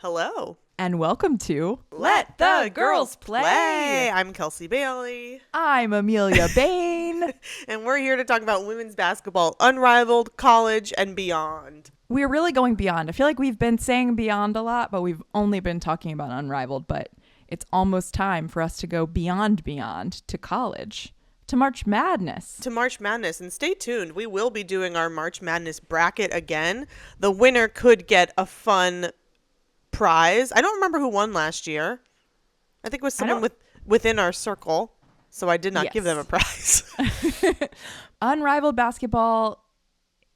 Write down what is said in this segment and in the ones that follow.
Hello. And welcome to Let the Girls Play. I'm Kelsey Bailey. I'm Amelia Bain. And we're here to talk about women's basketball, unrivaled, college, and beyond. We're really going beyond. I feel like we've been saying beyond a lot, but we've only been talking about unrivaled. But it's almost time for us to go beyond to college, to March Madness. And stay tuned. We will be doing our March Madness bracket again. The winner could get a fun prize. I don't remember who won last year. I think it was someone within our circle, so I did not give them a prize. Unrivaled basketball,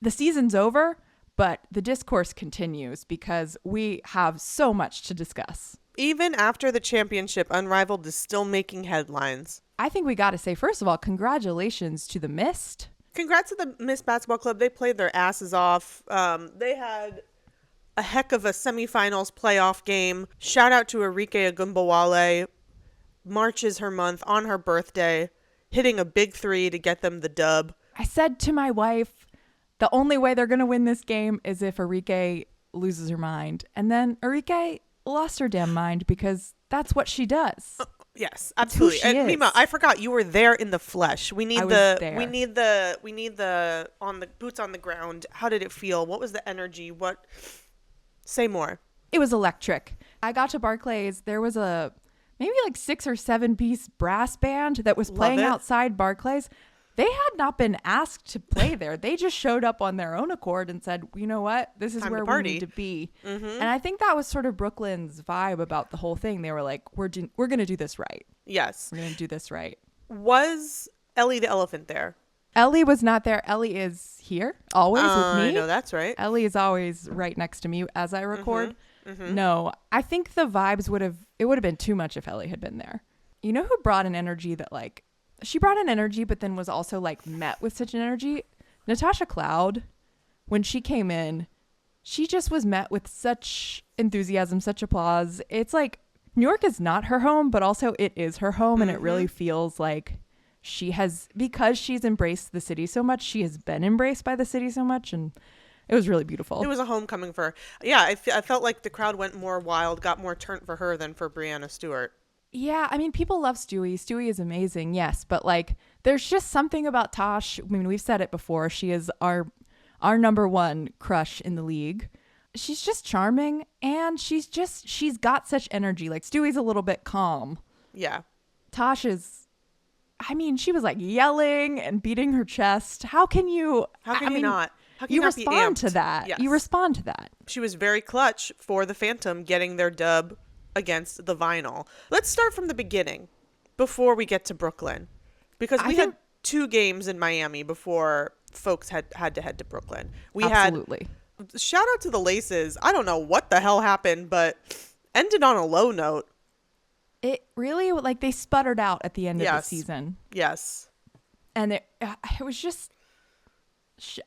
the season's over, but the discourse continues because we have so much to discuss. Even after the championship, Unrivaled is still making headlines. I think we got to say, first of all, congratulations to the Mist. Congrats to the Mist Basketball Club. They played their asses off. They had a heck of a semifinals playoff game. Shout out to Arike Agumbawale. March is her month, on her birthday, hitting a big three to get them the dub. I said to my wife, the only way they're going to win this game is if Arike loses her mind. And then Arike lost her damn mind because that's what she does. Yes, absolutely. And Mima, I forgot you were there in the flesh. We need the on the boots on the ground. How did it feel? What was the energy? Say more. It was electric. I got to Barclays. There was a maybe like 6 or 7 piece brass band that was playing outside Barclays. They had not been asked to play there. They just showed up on their own accord and said, you know what? This is where we need to be. Mm-hmm. And I think that was sort of Brooklyn's vibe about the whole thing. They were like, we're going to do this right. Yes. We're going to do this right. Was Ellie the elephant there? Ellie was not there. Ellie is here always with me. I know that's right. Ellie is always right next to me as I record. Mm-hmm. Mm-hmm. No, I think the vibes would have been too much if Ellie had been there. You know who brought an energy that like, she brought an energy, but then was also like met with such an energy? Natasha Cloud, when she came in, she just was met with such enthusiasm, such applause. It's like New York is not her home, but also it is her home. And it really feels like because she's embraced the city so much, she has been embraced by the city so much. And it was really beautiful. It was a homecoming for her. Yeah, I felt like the crowd went more wild, got more turned for her than for Brianna Stewart. Yeah, I mean, people love Stewie. Stewie is amazing, yes. But, like, there's just something about Tosh. I mean, we've said it before. She is our number one crush in the league. She's just charming, and she's got such energy. Like, Stewie's a little bit calm. Yeah. Tosh is, I mean, she was, like, yelling and beating her chest. How can you not? How can you not respond to that? Yes. You respond to that. She was very clutch for the Phantom getting their dub against the Vinyl. Let's start from the beginning before we get to Brooklyn, because we had 2 games in Miami before folks had to head to Brooklyn. Absolutely. Shout out to the Laces. I don't know what the hell happened, but ended on a low note. It really, like, they sputtered out at the end of the season. Yes. And it was just,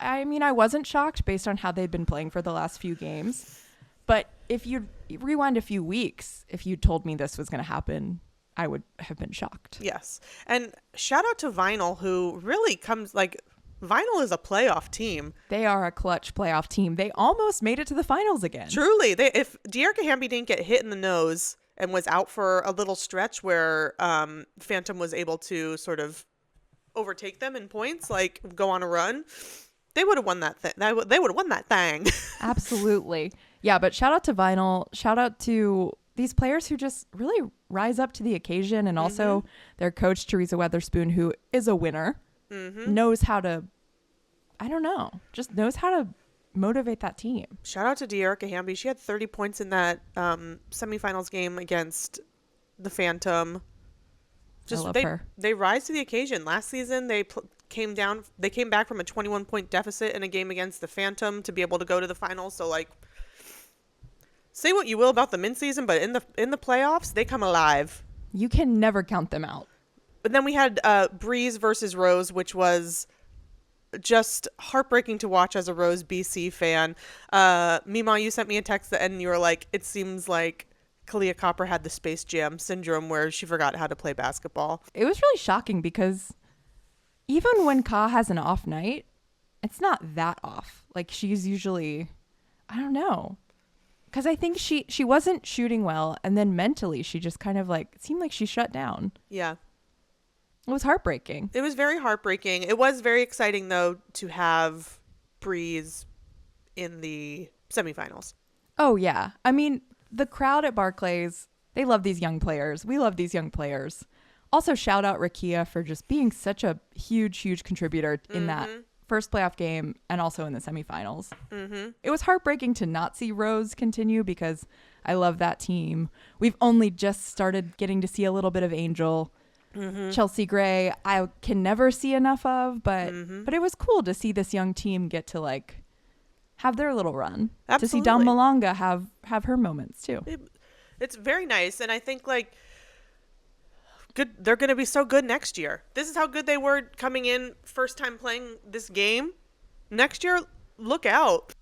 I mean, I wasn't shocked based on how they'd been playing for the last few games. But if you rewind a few weeks, if you told me this was going to happen, I would have been shocked. Yes. And shout out to Vinyl, who really Vinyl is a playoff team. They are a clutch playoff team. They almost made it to the finals again. Truly. If De'Arca Hamby didn't get hit in the nose and was out for a little stretch where Phantom was able to sort of overtake them in points, like go on a run, they would have won that thing. They would have won that thing. Absolutely. Yeah, but shout out to Vinyl. Shout out to these players who just really rise up to the occasion, and also their coach, Teresa Weatherspoon, who is a winner, knows how to, just knows how to motivate that team. Shout out to De'Arca Hamby. She had 30 points in that semifinals game against the Phantom. I love her. They rise to the occasion. Last season, they came back from a 21-point deficit in a game against the Phantom to be able to go to the finals. So, like, say what you will about the mid-season, but in the playoffs, they come alive. You can never count them out. But then we had Breeze versus Rose, which was just heartbreaking to watch as a Rose BC fan. Mima, you sent me a text and you were like, it seems like Kalia Copper had the Space Jam syndrome where she forgot how to play basketball. It was really shocking because even when Ka has an off night, it's not that off. Like, she's usually, I don't know. Because I think she wasn't shooting well, and then mentally she just kind of like, it seemed like she shut down. Yeah. It was heartbreaking. It was very heartbreaking. It was very exciting, though, to have Breeze in the semifinals. Oh, yeah. I mean, the crowd at Barclays, they love these young players. We love these young players. Also, shout out Rakia for just being such a huge, huge contributor in that first playoff game and also in the semifinals. It was heartbreaking to not see Rose continue because I love that team. We've only just started getting to see a little bit of Angel. Chelsea Gray, I can never see enough of, but it was cool to see this young team get to like have their little run. Absolutely. To see Dom Malonga have her moments too. It's very nice, and I think like good. They're going to be so good next year. This is how good they were coming in first time playing this game. Next year, look out.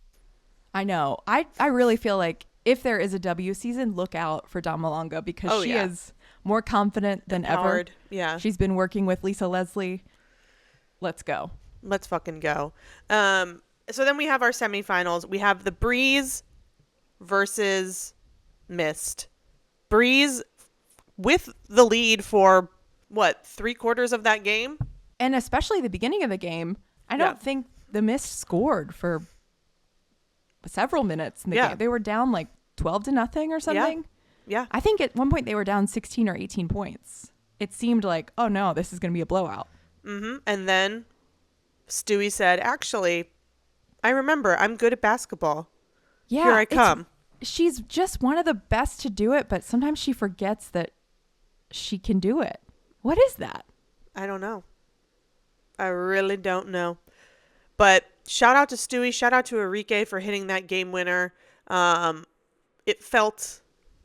I know. I really feel like if there is a W season, look out for Dom Malonga because she is more confident than Empowered. ever. Yeah. She's been working with Lisa Leslie. Let's go. Let's fucking go. So then we have our semifinals. We have the Breeze versus Mist. Breeze with the lead for what, 3/4 of that game? And especially the beginning of the game, I don't think the Mist scored for several minutes in the game. They were down like 12-0 or something. Yeah. I think at one point they were down 16 or 18 points. It seemed like, oh no, this is going to be a blowout. And then Stewie said, actually, I remember I'm good at basketball. Yeah. Here I come. She's just one of the best to do it, but sometimes she forgets that she can do it. What is that? I don't know. I really don't know. But shout out to Stewie. Shout out to Arike for hitting that game winner. It felt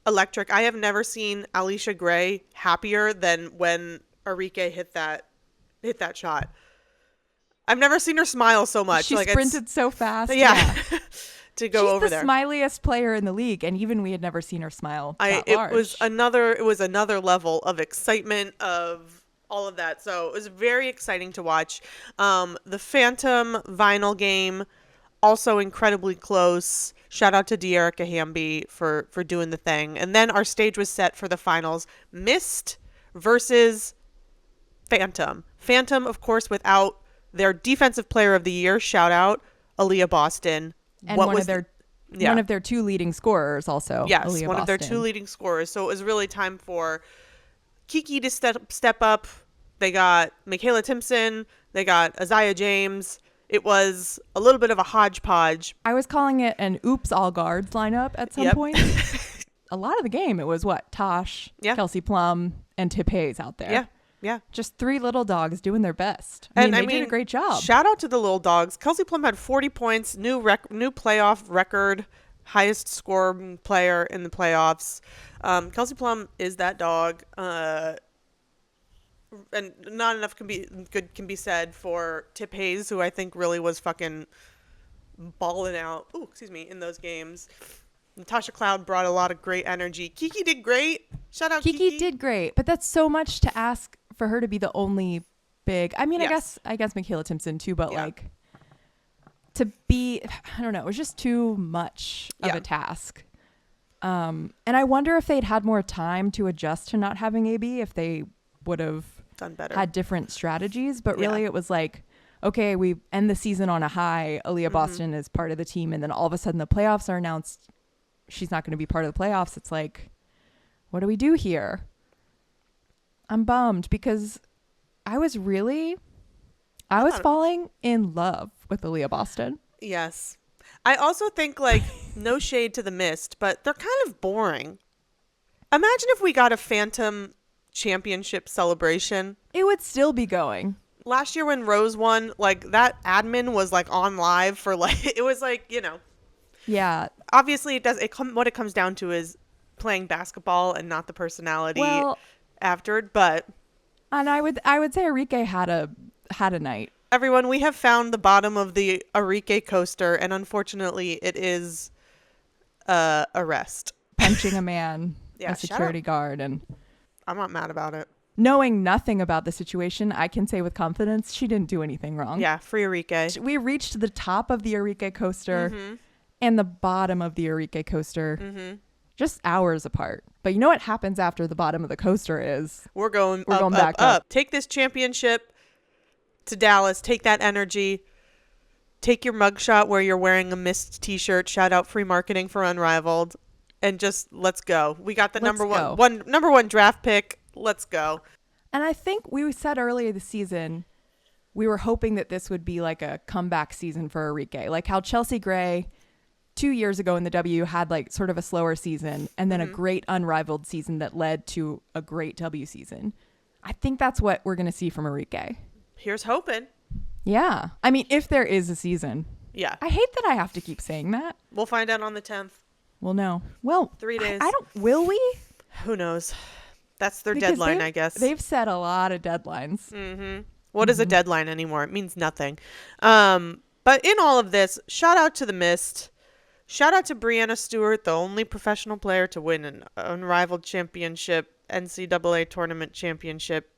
electric. I have never seen Alicia Gray happier than when Arike hit that shot. I've never seen her smile so much. She sprinted so fast. Yeah. To go over there. She's the smiliest player in the league, and even we had never seen her smile that large. It was another level of excitement, of all of that. So it was very exciting to watch. The Phantom Vinyl game, also incredibly close. Shout out to De'Erica Hamby for doing the thing. And then our stage was set for the finals. Mist versus Phantom. Phantom, of course, without their defensive player of the year. Shout out Aaliyah Boston. And one of their two leading scorers also. Yes, Aaliyah one of their Boston. two leading scorers. So it was really time for Kiki to step up. They got Michaela Timpson. They got Isaiah James. It was a little bit of a hodgepodge. I was calling it an oops all guards lineup at some point. A lot of the game, it was what? Tosh, Kelsey Plum, and Tip Hayes out there. Yeah. Just three little dogs doing their best. I mean, they did a great job. Shout out to the little dogs. Kelsey Plum had 40 points, new playoff record, highest score player in the playoffs. Kelsey Plum is that dog. And not enough can be said for Tip Hayes, who I think really was fucking balling out. In those games. Natasha Cloud brought a lot of great energy. Kiki did great. Shout out Kiki. Kiki did great, but that's so much to ask for her to be the only big. I mean, yes. I guess Michaela Timpson too, but like to be, I don't know, it was just too much of a task. And I wonder if they'd had more time to adjust to not having AB, if they would have done better, had different strategies. But really, it was like, okay, we end the season on a high. Aaliyah Boston is part of the team, and then all of a sudden the playoffs are announced. She's not going to be part of the playoffs. It's like, what do we do here? I'm bummed because I was falling in love with Aaliyah Boston. Yes. I also think, like, no shade to the Mist, but they're kind of boring. Imagine if we got a Phantom championship celebration. It would still be going. Last year when Rose won, like, that admin was, like, on live for, like, it was like, you know. Yeah. Obviously, what it comes down to is playing basketball and not the personality after it, but. And I would say Arike had a night. Everyone, we have found the bottom of the Arike coaster, and unfortunately, it is arrest. Punching a man, a security guard, and I'm not mad about it. Knowing nothing about the situation, I can say with confidence she didn't do anything wrong. Yeah, free Arike. We reached the top of the Arike coaster, and the bottom of the Arike coaster, Mm-hmm. just hours apart. But you know what happens after the bottom of the coaster is We're going We're up, going up, back up. up. Take this championship to Dallas. Take that energy. Take your mugshot where you're wearing a Mist t-shirt. Shout out free marketing for Unrivaled. And just let's go. We got the Let's go. number one draft pick. Let's go. And I think we said earlier this season, we were hoping that this would be like a comeback season for Arike. Like how Chelsea Gray 2 years ago in the W had like sort of a slower season and then a great Unrivaled season that led to a great W season. I think that's what we're going to see from Arike. Here's hoping. Yeah. I mean, if there is a season. Yeah. I hate that I have to keep saying that. We'll find out on the 10th. Well, no. Well, 3 days. I don't, will we? Who knows? That's their Because deadline, I guess. They've set a lot of deadlines. Mm-hmm. What is a deadline anymore? It means nothing. But in all of this, shout out to the Mist. Shout out to Brianna Stewart, the only professional player to win an unrivaled championship, NCAA tournament championship,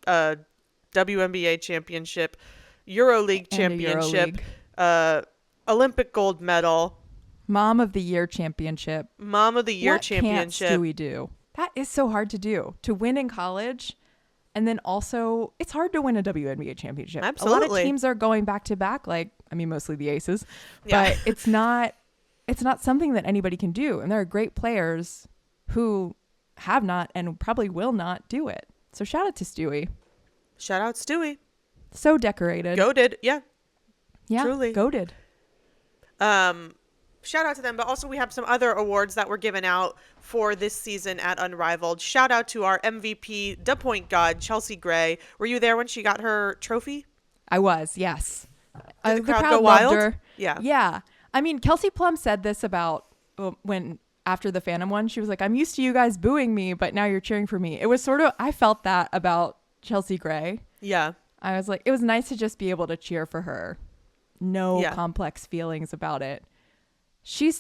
WNBA championship, EuroLeague And a championship, EuroLeague. Olympic gold medal, Mom of the Year championship. Mom of the Year What championship. can't Stewie do? That is so hard to do. To win in college, and then also it's hard to win a WNBA championship. A lot Absolutely. of teams are going back to back, like I mean mostly the Aces, Yeah. but it's not something that anybody can do. And there are great players who have not and probably will not do it. So shout out to Stewie. Shout out Stewie. So decorated. Goated. Yeah. Yeah, truly. goated. Shout out to them, but also we have some other awards that were given out for this season at Unrivaled. Shout out to our MVP, the point god, Chelsea Gray. Were you there when she got her trophy? I was, yes. Did the crowd go loved wild? her. Yeah. Yeah. I mean, Kelsey Plum said this about when after the Phantom one, she was like, I'm used to you guys booing me, but now you're cheering for me. It was sort of, I felt that about Chelsea Gray. Yeah. I was like, it was nice to just be able to cheer for her. No Yeah. complex feelings about it.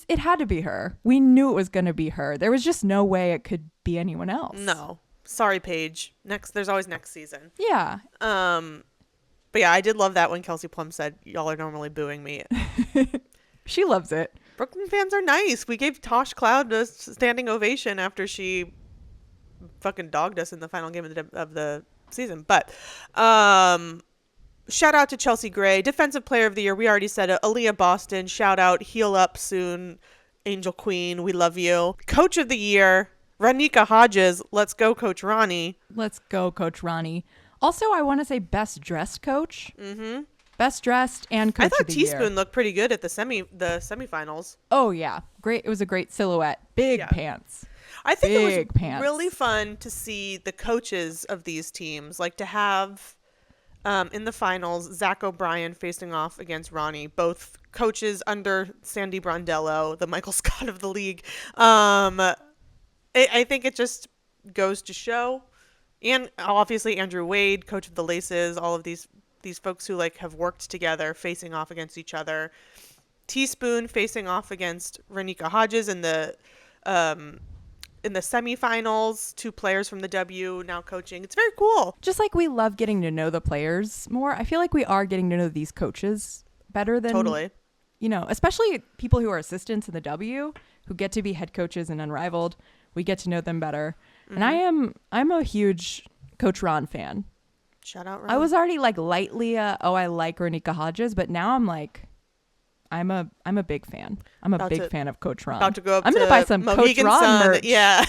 It had to be her. We knew it was going to be her. There was just no way it could be anyone else. No. Sorry, Paige. There's always next season. Yeah. But yeah, I did love that when Kelsey Plum said, y'all are normally booing me. She loves it. Brooklyn fans are nice. We gave Tosh Cloud a standing ovation after she fucking dogged us in the final game of the season. But shout out to Chelsea Gray, Defensive Player of the Year. We already said it. Aaliyah Boston, shout out. Heal up soon. Angel Queen, we love you. Coach of the Year, Ranika Hodges. Let's go, Coach Ronnie. Let's go, Coach Ronnie. Also, I want to say best dressed coach. Mm-hmm. Best dressed and coach I thought of the Teaspoon year. looked pretty good at the semifinals. Oh, yeah. Great. It was a great silhouette. Big Yeah. pants. I think it Big was pants. really fun to see the coaches of these teams, like to have in the finals Zach O'Brien facing off against Ronnie, both coaches under Sandy Brondello, the Michael Scott of the league. I think it just goes to show, and obviously Andrew Wade, coach of the Laces, all of these folks who like have worked together, facing off against each other. Teaspoon facing off against Ranika Hodges in the semifinals, 2 players from the W now coaching. It's very cool. Just like we love getting to know the players more, I feel like we are getting to know these coaches better than Totally. You know, especially people who are assistants in the W who get to be head coaches in Unrivaled. We get to know them better. Mm-hmm. And I'm a huge Coach Ron fan. Shout out Ron. I was already like lightly I like Ranika Hodges, but now I'm like I'm a big fan. I'm a big fan of Coach Ron. About to go up I'm to gonna buy some Mohegan Coach Ron Sun. merch. Yeah.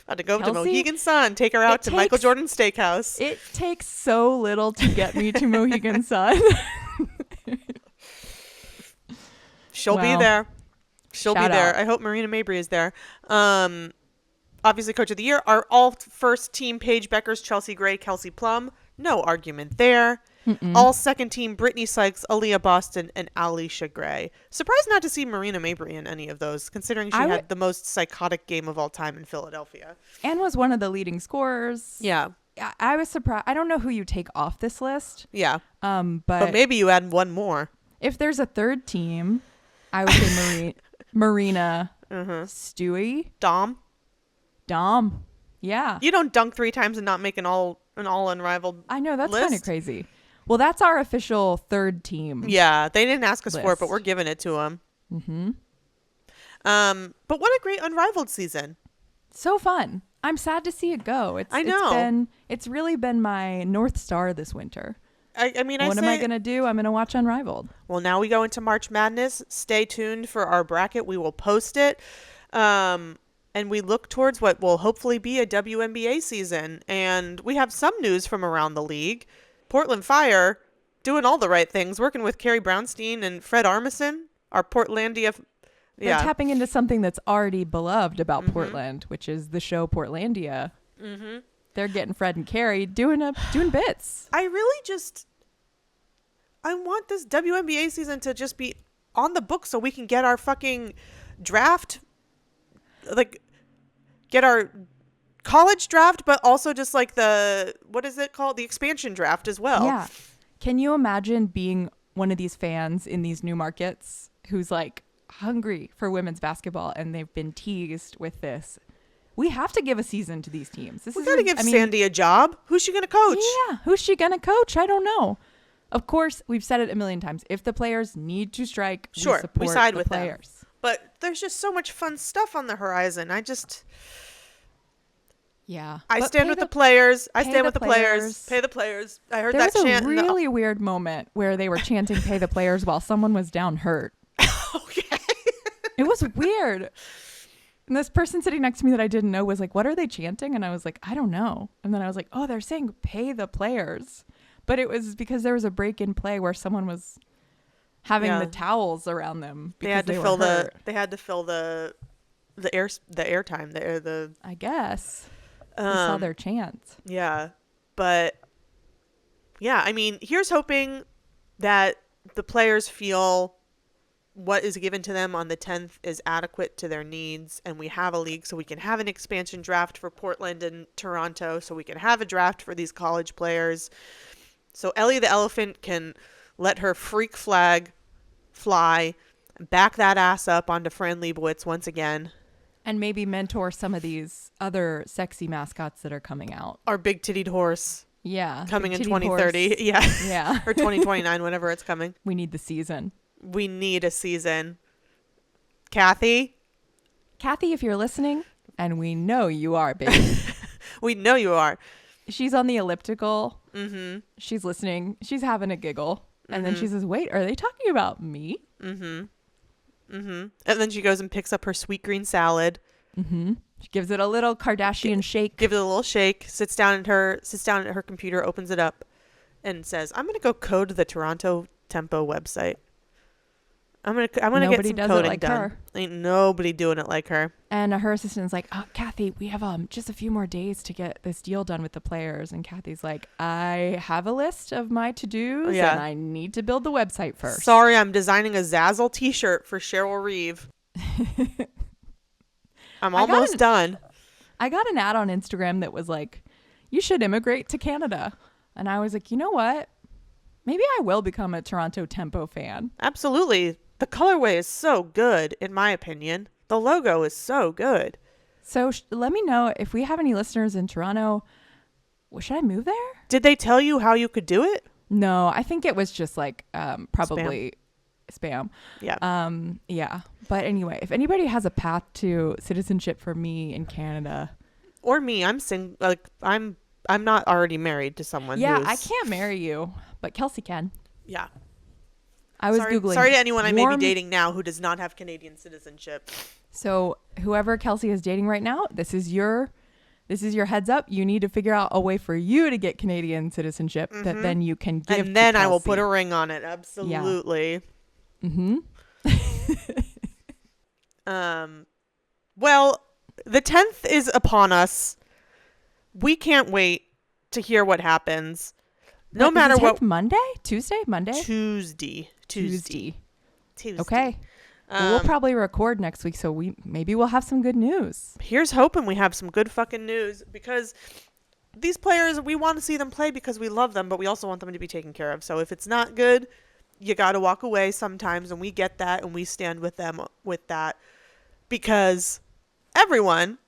About to go up to Kelsey, Mohegan Sun. Take her out to Michael Jordan Steakhouse. It takes so little to get me to Mohegan Sun. She'll be Well, there. She'll be shout there. out. I hope Marina Mabry is there. Obviously, Coach of the Year. Our all first team, Paige Beckers, Chelsea Gray, Kelsey Plum. No argument there. All second team, Brittany Sykes, Aaliyah Boston, and Alicia Gray. Surprised not to see Marina Mabry in any of those, considering she had the most psychotic game of all time in Philadelphia. And was one of the leading scorers. Yeah. I was surprised. I don't know who you take off this list. Yeah. But But maybe you add one more. if there's a third team, I would say Marina, Stewie, Dom. Yeah. You don't dunk 3 times and not make an all unrivaled I know, that's list. kind of crazy. Well, that's our official third team. Yeah, they didn't ask us for it, but List. we're giving it to them. Mm-hmm. But what a great Unrivaled season. So fun. I'm sad to see it go. I know. It's really been my North Star this winter. I mean, What am I going to do? I'm going to watch Unrivaled. Well, now we go into March Madness. Stay tuned for our bracket. We will post it. And we look towards what will hopefully be a WNBA season. And we have some news from around the league. Portland Fire doing all the right things, working with Carrie Brownstein and Fred Armisen, our Portlandia. They're tapping into something that's already beloved about Portland, which is the show Portlandia. Mm-hmm. They're getting Fred and Carrie doing bits. I want this WNBA season to just be on the book so we can get our fucking draft, like get our college draft, but also just like what is it called? The expansion draft as well. Yeah. Can you imagine being one of these fans in these new markets who's like hungry for women's basketball and they've been teased with this? We have to give a season to these teams. We got to give Sandy a job. Who's she going to coach? Yeah. Who's she going to coach? I don't know. Of course, we've said it a million times. If the players need to strike, sure, we side the with players. Them. But there's just so much fun stuff on the horizon. Yeah. I stand with the players. I stand with the players. Pay the players. I heard that chant. There was a really weird moment where they were chanting "Pay the players" while someone was down hurt. Okay. It was weird. And this person sitting next to me that I didn't know was like, "What are they chanting?" And I was like, "I don't know." And then I was like, "Oh, they're saying pay the players." But it was because there was a break in play where someone was having the towels around them. They had to fill the. They had to fill the air time. The. I guess. We saw their chants. Yeah, but yeah, I mean, here's hoping that the players feel what is given to them on the 10th is adequate to their needs, and we have a league so we can have an expansion draft for Portland and Toronto, so we can have a draft for these college players. So Ellie the Elephant can let her freak flag fly and back that ass up onto Fran Lebowitz once again. And maybe mentor some of these other sexy mascots that are coming out. Our big tittied horse. Yeah. Coming in 2030. Horse. Yeah. Yeah. Or 2029, whenever it's coming. We need the season. We need a season. Kathy, if you're listening, and we know you are, baby. We know you are. She's on the elliptical. Mm-hmm. She's listening. She's having a giggle. And then she says, wait, are they talking about me? Mm-hmm. Mm-hmm. And then she goes and picks up her sweet green salad. Mm-hmm. She gives it a little Kardashian shake. Gives it a little shake. Sits down at her computer, opens it up, and says, "I'm gonna go code the Toronto Tempo website. I'm gonna get some coding like done. Her. Ain't nobody doing it like her." And her assistant's like, "Oh, Kathy, we have just a few more days to get this deal done with the players." And Kathy's like, "I have a list of my to-dos, and I need to build the website first. Sorry, I'm designing a Zazzle T-shirt for Cheryl Reeve. I'm almost done." I got an ad on Instagram that was like, "You should immigrate to Canada," and I was like, "You know what? Maybe I will become a Toronto Tempo fan." Absolutely. The colorway is so good, in my opinion. The logo is so good. So let me know if we have any listeners in Toronto. Well, should I move there? Did they tell you how you could do it? No, I think it was just like probably spam. Yeah. Yeah. But anyway, if anybody has a path to citizenship for me in Canada, or me, I'm not already married to someone. Yeah, I can't marry you, but Kelsey can. Yeah. I was Googling. Sorry to anyone I may be dating now who does not have Canadian citizenship. So whoever Kelsey is dating right now, this is your heads up. You need to figure out a way for you to get Canadian citizenship that then you can give. And then to I will put a ring on it. Absolutely. Yeah. Mm-hmm. Well, the 10th is upon us. We can't wait to hear what happens. No matter what. Tuesday. Okay. We'll probably record next week, so maybe we'll have some good news. Here's hoping we have some good fucking news, because these players, we want to see them play because we love them, but we also want them to be taken care of. So if it's not good, you got to walk away sometimes, and we get that, and we stand with them with that, because everyone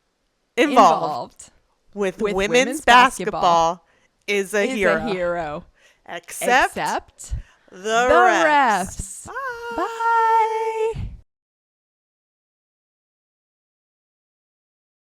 involved with women's basketball is a hero. Except the refs. Bye.